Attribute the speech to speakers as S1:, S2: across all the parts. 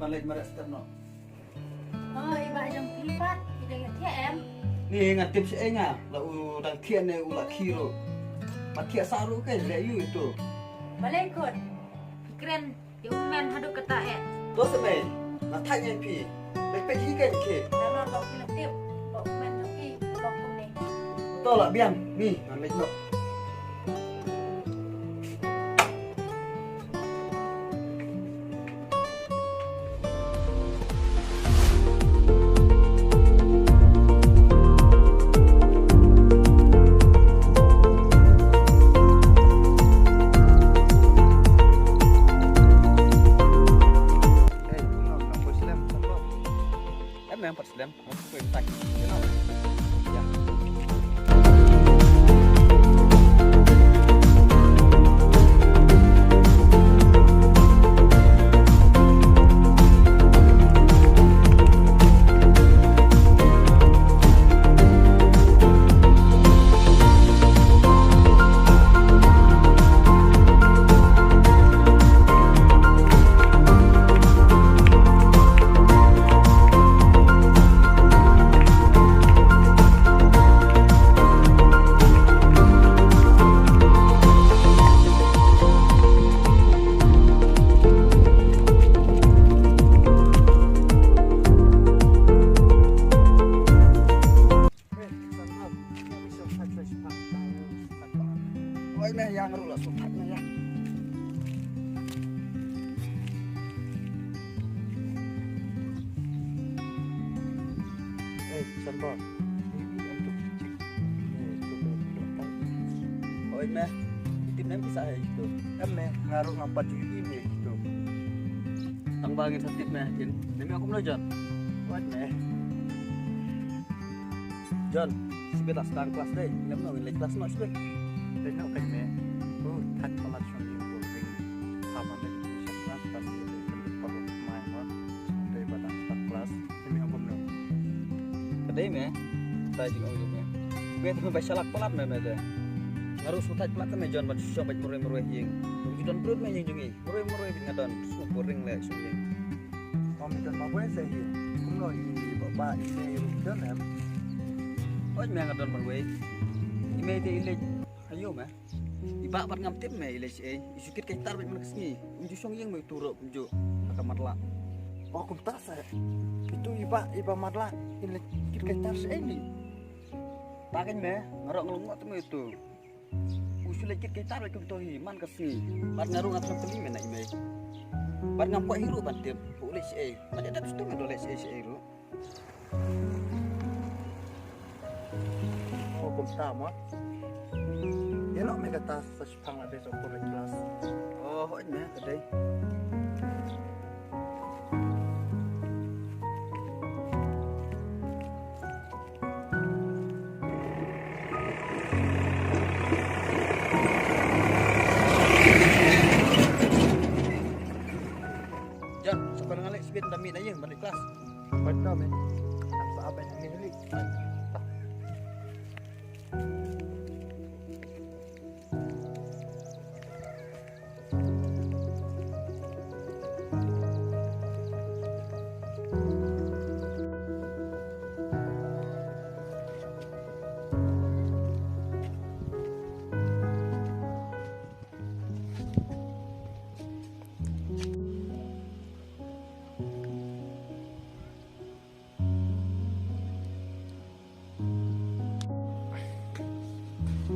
S1: balik merek sterno.
S2: Oh, iba yang pilipat, tidak ngerti em.
S1: Ni ngatip si enya, lau dang kian ne ulah kiro. Pakai saru kan leyu itu.
S2: Blei kot. Keren, men haduk kata
S1: Tu sebab nak tanya pi. Lepet hikan ke.
S2: Dalam bok pilip, bok men lagi, bok kuning.
S1: Tolak biang. Ni, ngalek no. Em Phật Slam, nó quyền tạch, thế nào? Dạ. Ôi mẹ yang rồi là xuống thạch này ya. Sân bò. Ôi mẹ, tim em bisa gitu. Em mẹ ngaruh ngapa di ini gitu. Tambangin setip mẹ, Jin. Demi aku mau John. What mẹ? John, sebentar sekarang kelas deh. Ini mau nilai kelas mas deh.
S3: They know kan me. Tack alla som ni går ring. Samma med klass fast det på mig va. Det är bara att klass. Det är om nu.
S1: Kedai mẹ, tay juga ujung mẹ. Mẹ tuh baca salak pelat mẹ tuh. Ngaruh sutai pelat mẹ John pada susah baca murui Jing. Begitu don perut mẹ Jing jungi. Murui ngadon. Semua boring lek Jing.
S3: Om itu mau gue sih. Cũng rồi ba ini udah em.
S1: Oh mẹ ngadon murui. Ini dia ini. Ayo mah, iba bat ngam tip mah ilai si, isukit kaitar bat mana kesini, unjuk song yang mau turun unjuk, agak matlah.
S3: Oh kum tak saya. Itu iba matlah ini kita ini.
S1: Pakai mah, ngarok ngelungok tu itu. Usul lekit kaitar bat kebetul iman kesini, bat ngaruh ngatur peli mana imai. Bat ngam kuat hiru bat tip, boleh si, macam ada tu mah boleh si hiru.
S3: Oh kum tak mah. Ya nak mereka tas sepang ada sokor kelas.
S1: Oh, ini kedai. John, sekarang Alex biar dami aja balik kelas.
S3: Betul men. Apa yang ini ni?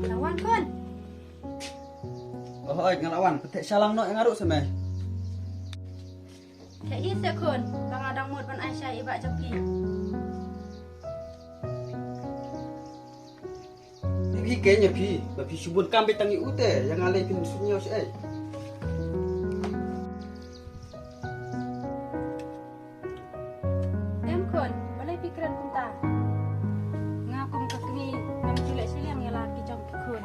S2: Lawan kon.
S1: Oh, ngelawan. Petik salang nak yang ngaruk sama.
S2: Kayak itu kon. Bang adang mud ban Aisyah iba jepi.
S1: Ini kayaknya pi, tapi shibun kambe tangi ute yang alai pin sunyo si.
S2: Em kon, balai pikiran kum ta. Ngakum ke kini, nam julek silam yang laki jam kon.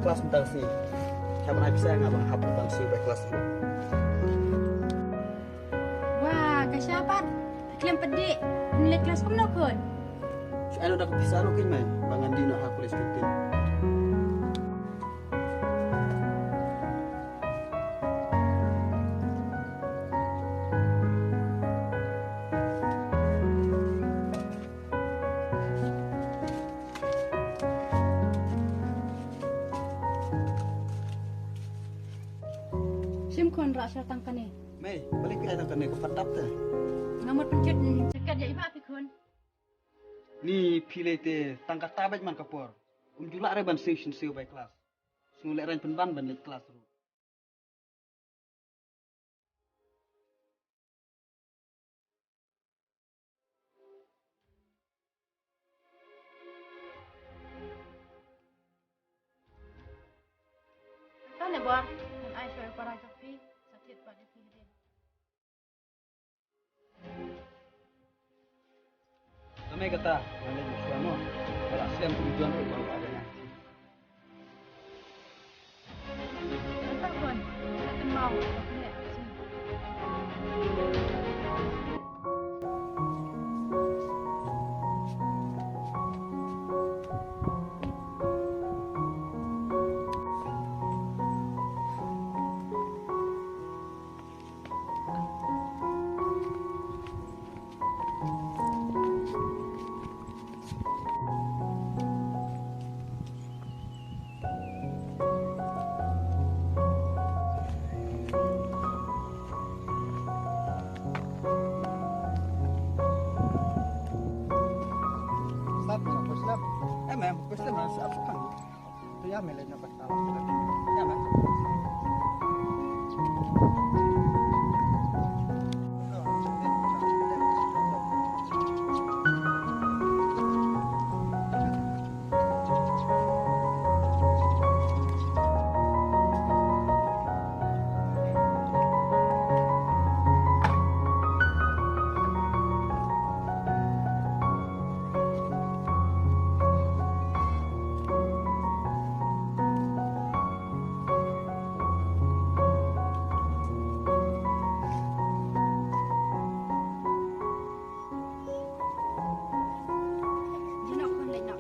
S1: kelas bentar sih. Siapa nak bisa ngabang hap bang siu baik kelas dulu.
S2: Wah, kasyapat. Kalian pedik. Nilai kelas kamu nak pun?
S1: Saya udah kepisah lu kin mai. Bangan di nak aku les kita.
S2: Sim kon rak syar tangkan ni.
S1: Mai, balik ke datang kene ke fatap teh.
S2: Ngamut pencet cekat ya iba pikun.
S1: Ni pilih te tangkat tabet man kapor. Julak reban siu baik kelas. Sungulek ren penban ban kelas ru.
S2: Tahu ni bor. Dan ai syar para joki sakit pada pikiran.
S1: Kami kata, mana Joshua mo. Kalau siam tujuan tu baru adanya.
S2: Tak pun. Tak mau. Aku nak sini.
S3: Slap.
S1: Mem, pasti masih apa kan?
S3: Tu ya mele na pagtawa.
S1: Ya mem.
S2: Jenak kon lek nak.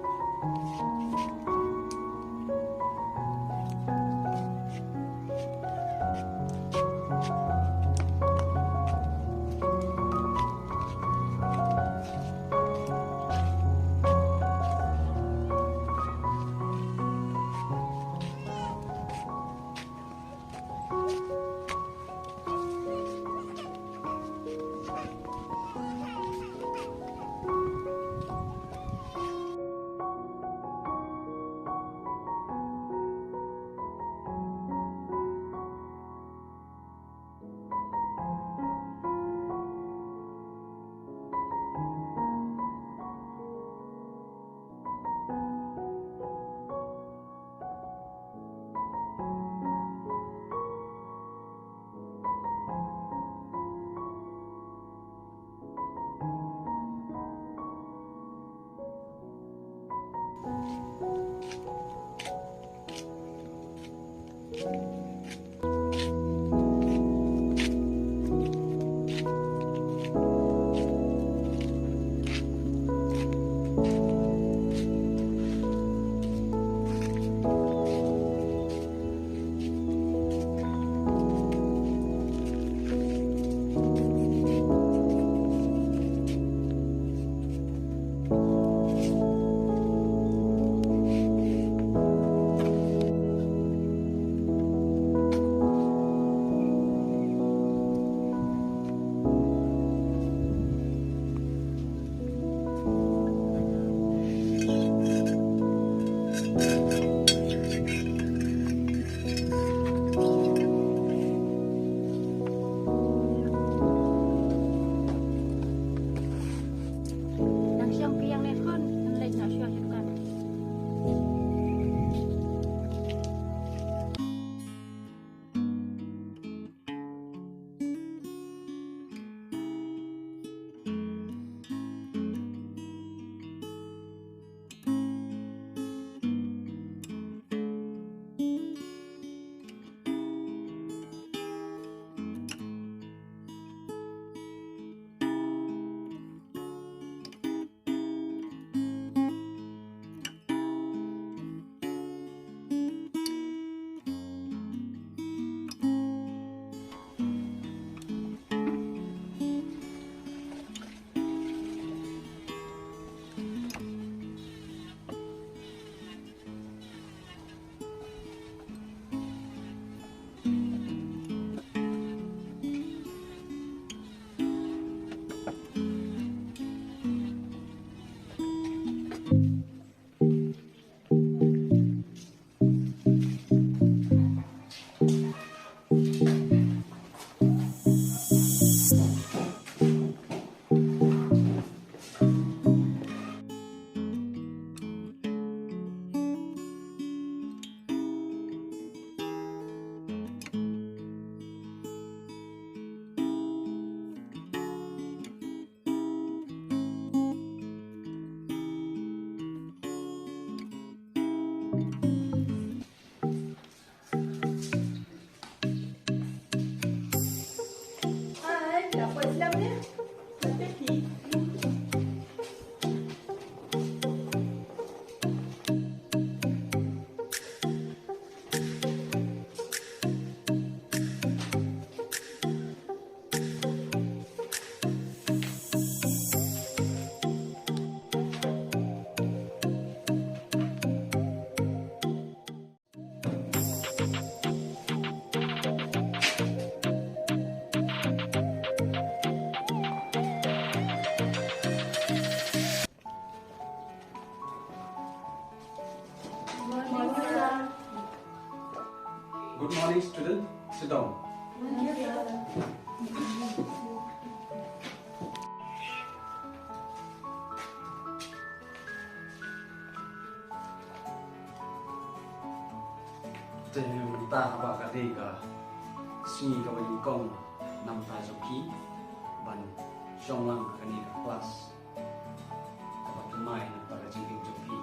S4: Hai, kenapa Islam ni? Tapi
S5: Good morning, student. Sit down. Tên ta và cả đây cả suy cả bài công năm ta trong ký bằng trong lăng cả này cả class các bạn thứ mai là ta đã chương trình trong ký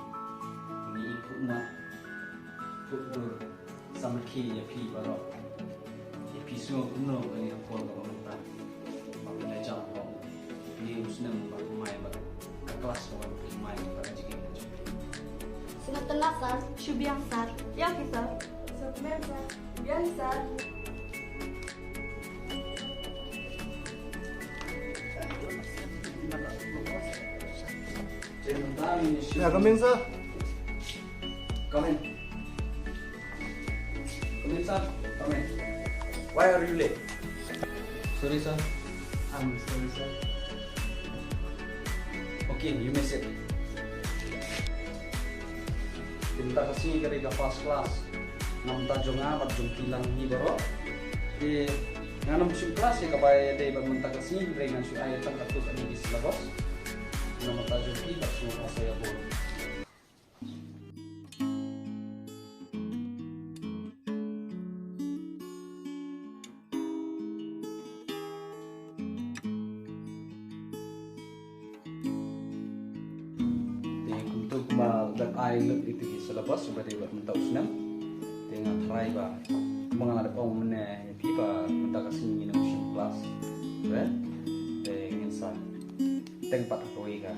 S5: ini cũng mà cũng được sama key ya pi baru ya pi semua kuno ini apa kalau kita makin aja kalau ini usnam baru main baru ke kelas kawan main pada jika itu
S4: Sunatullah sir, Syubiang sir. Ya sir. Sukmen sir. Biang sir.
S5: Ya, come in, sir.
S1: Come in. Come in, sir. Come in. Why are you late?
S5: Sorry, sir. I'm sorry, sir.
S1: Okay, you may sit. Kita kasih kerja first class. Nam tajong amat jong kilang ni baru. Di nganam musim kelas ya kabai dari bangun tak kasih dengan su ayat tak katus ada di silabus. Nama tajong kita semua saya pun. Untuk dan air itu di silabus seperti buat mentau senam dengan try ba mengalami mana pipa mentau kasih minum musim kelas, right? Dengan sa tempat kawai ka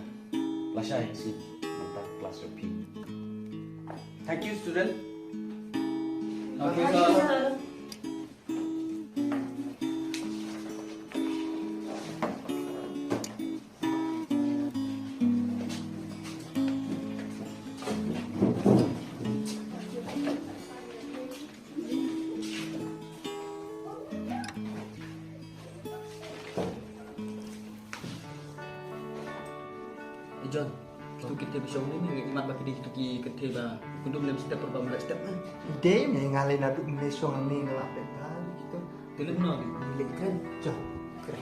S1: lasai si mentau kelas opi. Thank you, student.
S5: Okay, sir.
S1: John, itu kita bisa ni imat bagi dia kita kita ba kundu belum step pertama mulai step kan.
S3: Day ni ngalih naduk Malaysia ni ngelak depan gitu.
S1: Telur no milik kan.
S3: Jom. Keren.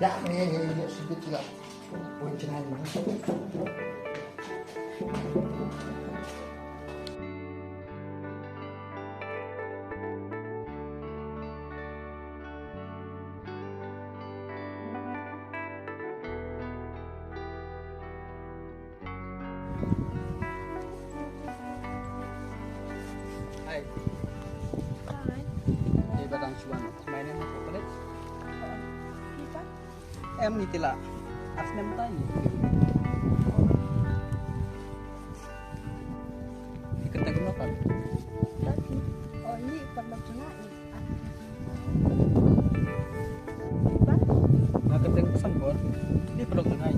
S3: Ya, ni sebut juga. Poin cenang mana?
S1: Hai.
S4: Hai.
S1: Ni batang suan. Mainan apa pelit?
S4: Kita
S1: Em ni tila. Asnem tanya. Ikut tak kenapa?
S4: tadi. Oh ini perlu cina ni.
S1: Nak keteng pesan bor. Ini perlu tengah.